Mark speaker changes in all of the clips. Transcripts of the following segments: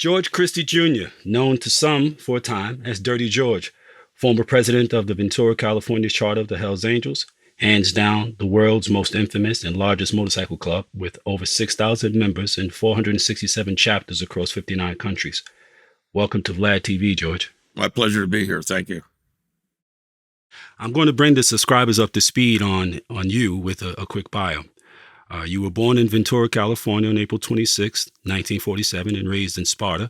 Speaker 1: George Christie Jr., known to some for a time as Dirty George, former president of the Ventura, California charter of the Hells Angels, hands down the world's most infamous and largest motorcycle club with over 6,000 members and 467 chapters across 59 countries. Welcome to Vlad TV, George.
Speaker 2: My pleasure to be here. Thank you.
Speaker 1: I'm going to bring the subscribers up to speed on you with a quick bio. You were born in Ventura, California on April 26, 1947, and raised in Sparta.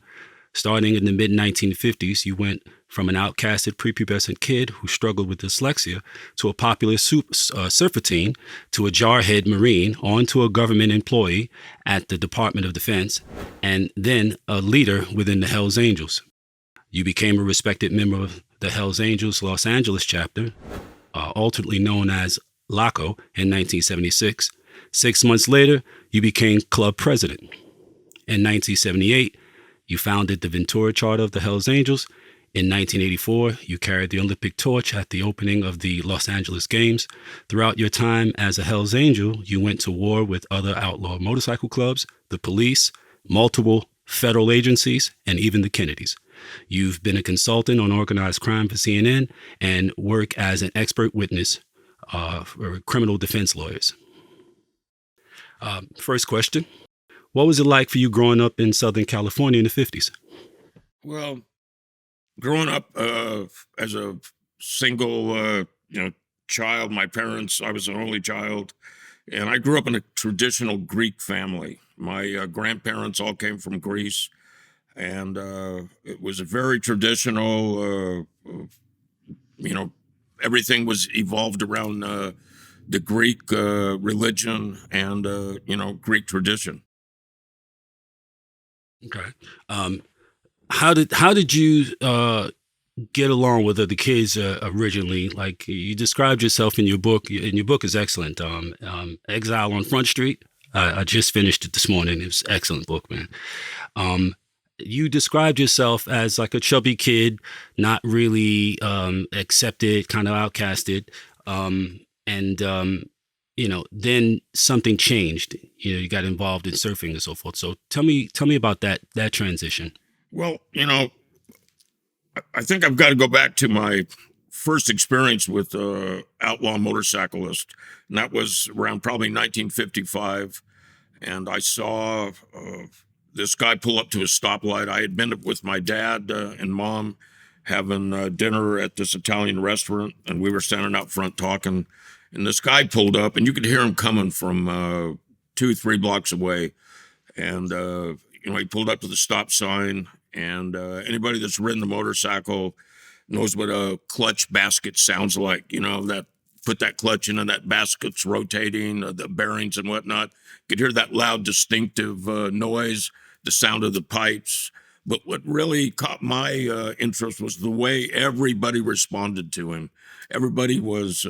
Speaker 1: Starting in the mid-1950s, you went from an outcasted prepubescent kid who struggled with dyslexia to a popular surfer teen, to a jarhead Marine, on to a government employee at the Department of Defense, and then a leader within the Hells Angels. You became a respected member of the Hells Angels Los Angeles chapter, alternately known as LACO, in 1976. 6 months later, you became club president. In 1978, you founded the Ventura Charter of the Hells Angels. In 1984, you carried the Olympic torch at the opening of the Los Angeles Games. Throughout your time as a Hells Angel, you went to war with other outlaw motorcycle clubs, the police, multiple federal agencies, and even the Kennedys. You've been a consultant on organized crime for CNN and work as an expert witness for criminal defense lawyers. First question. What was it like for you growing up in Southern California in the 50s?
Speaker 2: Well, growing up as a single, child, my parents, I was an only child, and I grew up in a traditional Greek family. My grandparents all came from Greece, and it was a very traditional, everything was evolved around the Greek religion and, Greek tradition.
Speaker 1: Okay. How did you get along with the kids originally? Like, you described yourself in your book, and your book is excellent. Exile on Front Street. I just finished it this morning. It was an excellent book, man. You described yourself as like a chubby kid, not really accepted, kind of outcasted. Then something changed. You got involved in surfing and so forth. So tell me about that transition.
Speaker 2: Well, I think I've got to go back to my first experience with outlaw motorcyclist, and that was around probably 1955. And I saw this guy pull up to a stoplight. I had been with my dad and mom having dinner at this Italian restaurant, and we were standing out front talking. And this guy pulled up, and you could hear him coming from 2-3 blocks away. And, he pulled up to the stop sign, and anybody that's ridden a motorcycle knows what a clutch basket sounds like. That put that clutch in and that basket's rotating, the bearings and whatnot. You could hear that loud, distinctive noise, the sound of the pipes. But what really caught my interest was the way everybody responded to him. Everybody was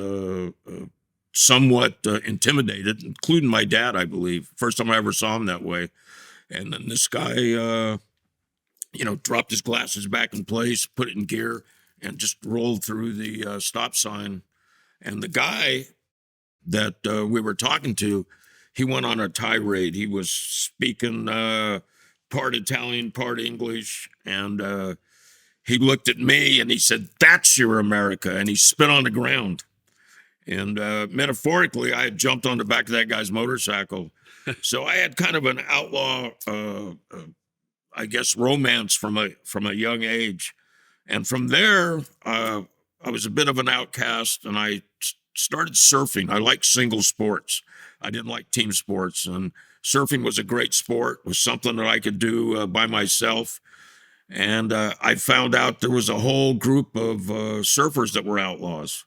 Speaker 2: somewhat intimidated, including my dad, I believe. First time I ever saw him that way. And then this guy, dropped his glasses back in place, put it in gear, and just rolled through the stop sign. And the guy that we were talking to, he went on a tirade. He was speaking part Italian, part English, and he looked at me and he said, "That's your America," and he spit on the ground. And metaphorically, I had jumped on the back of that guy's motorcycle. So I had kind of an outlaw, romance from a young age. And from there, I was a bit of an outcast, and I started surfing. I liked single sports. I didn't like team sports, and surfing was a great sport. It was something that I could do by myself. And I found out there was a whole group of surfers that were outlaws.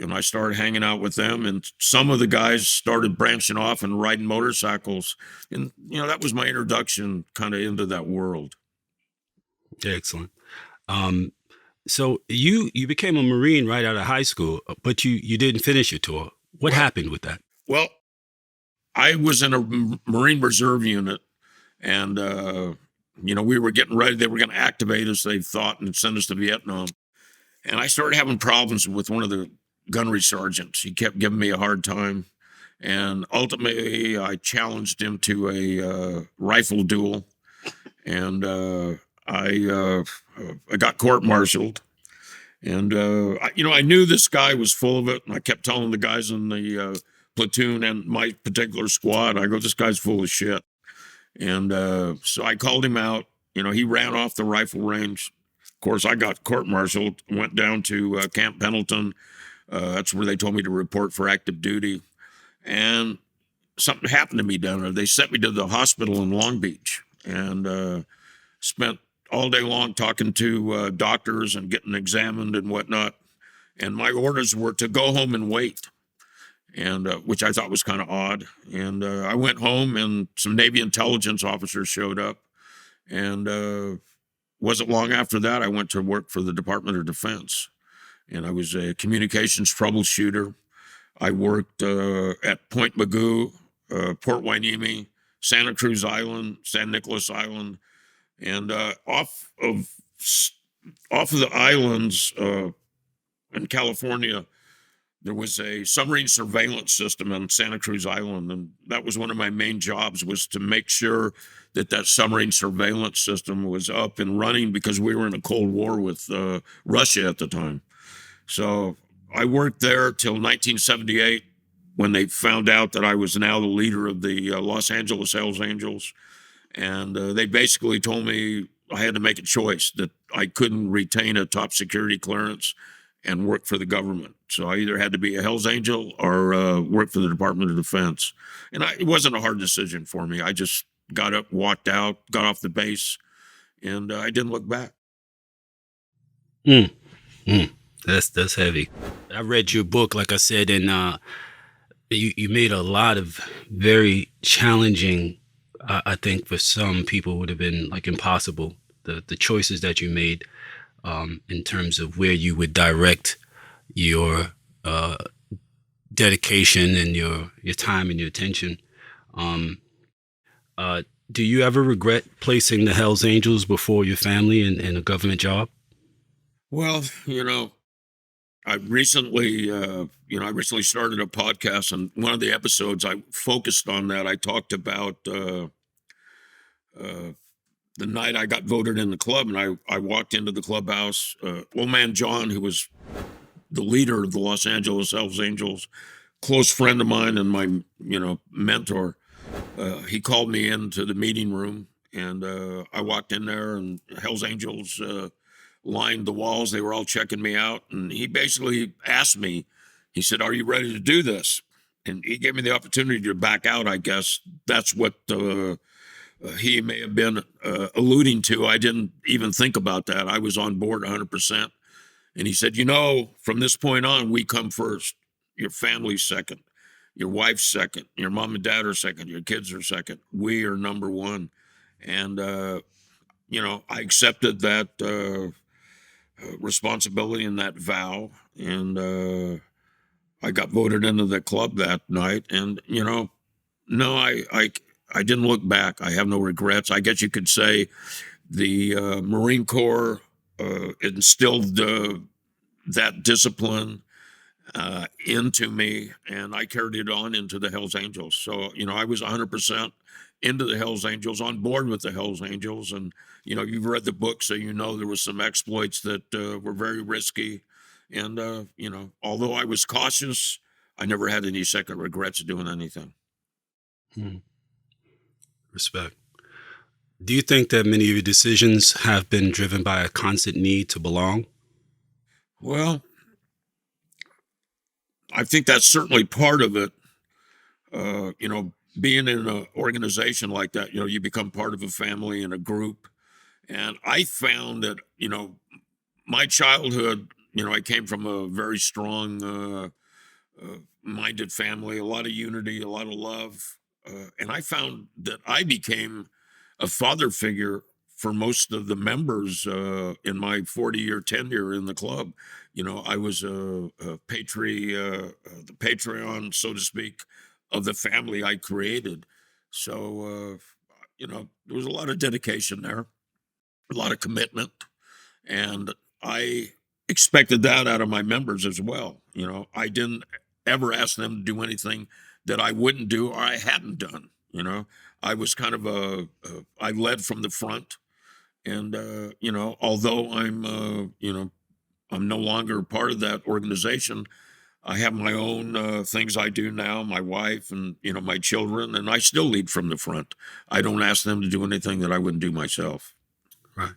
Speaker 2: And I started hanging out with them, and some of the guys started branching off and riding motorcycles. And, that was my introduction kind of into that world.
Speaker 1: Excellent. So you became a Marine right out of high school, but you didn't finish your tour. What happened with that?
Speaker 2: Well, I was in a Marine Reserve unit, and, we were getting ready. They were going to activate us, they thought, and send us to Vietnam. And I started having problems with one of the gunnery sergeants. He kept giving me a hard time. And ultimately, I challenged him to a rifle duel. and I uh, I got court-martialed. And I knew this guy was full of it, and I kept telling the guys in the platoon and my particular squad, I go, "This guy's full of shit." And so I called him out. He ran off the rifle range. Of course, I got court-martialed, went down to Camp Pendleton. That's where they told me to report for active duty. And something happened to me down there. They sent me to the hospital in Long Beach, and spent all day long talking to doctors and getting examined and whatnot. And my orders were to go home and wait, and which I thought was kind of odd. And I went home, and some Navy intelligence officers showed up. And wasn't long after that, I went to work for the Department of Defense, and I was a communications troubleshooter. I worked at Point Magoo, Port Hueneme, Santa Cruz Island, San Nicolas Island, and off of the islands in California, there was a submarine surveillance system on Santa Cruz Island, and that was one of my main jobs, was to make sure that that submarine surveillance system was up and running, because we were in a Cold War with Russia at the time. So I worked there till 1978, when they found out that I was now the leader of the Los Angeles Hells Angels. And they basically told me I had to make a choice, that I couldn't retain a top security clearance and work for the government. So I either had to be a Hells Angel or work for the Department of Defense. And it wasn't a hard decision for me. I just got up, walked out, got off the base, and I didn't look back.
Speaker 1: Mm, mm. That's heavy. I read your book, like I said, and you made a lot of very challenging. I think for some people would have been like impossible. The choices that you made, in terms of where you would direct your dedication and your time and your attention. Um, do you ever regret placing the Hells Angels before your family and a government job?
Speaker 2: Well, I recently started a podcast, and one of the episodes I focused on that. I talked about the night I got voted in the club, and I walked into the clubhouse. Old man John, who was the leader of the Los Angeles Hells Angels, close friend of mine and my mentor, he called me into the meeting room, and I walked in there, and Hells Angels lined the walls. They were all checking me out, and he basically asked me. He said, "Are you ready to do this?" And he gave me the opportunity to back out. I guess that's what he may have been alluding to. I didn't even think about that. I was on board 100%. And he said, "From this point on, we come first. Your family's second. Your wife's second. Your mom and dad are second. Your kids are second. We are number one." And, I accepted that responsibility and that vow. And I got voted into the club that night. And, no, I didn't look back. I have no regrets. I guess you could say the Marine Corps instilled that discipline into me, and I carried it on into the Hells Angels. So, I was 100% into the Hells Angels, on board with the Hells Angels. And, you've read the book, so there was some exploits that were very risky. And, although I was cautious, I never had any second regrets doing anything.
Speaker 1: Hmm. Respect. Do you think that many of your decisions have been driven by a constant need to belong?
Speaker 2: Well, I think that's certainly part of it. Being in an organization like that, you become part of a family and a group. And I found that, my childhood, I came from a very strong minded family, a lot of unity, a lot of love. And I found that I became a father figure for most of the members in my 40-year tenure in the club. I was the Patreon, so to speak, of the family I created. So, there was a lot of dedication there, a lot of commitment. And I expected that out of my members as well. I didn't ever ask them to do anything that I wouldn't do or I hadn't done. You know, I was kind of I led from the front, and although I'm no longer part of that organization, I have my own things I do now, my wife and, my children, and I still lead from the front. I don't ask them to do anything that I wouldn't do myself.
Speaker 1: Right.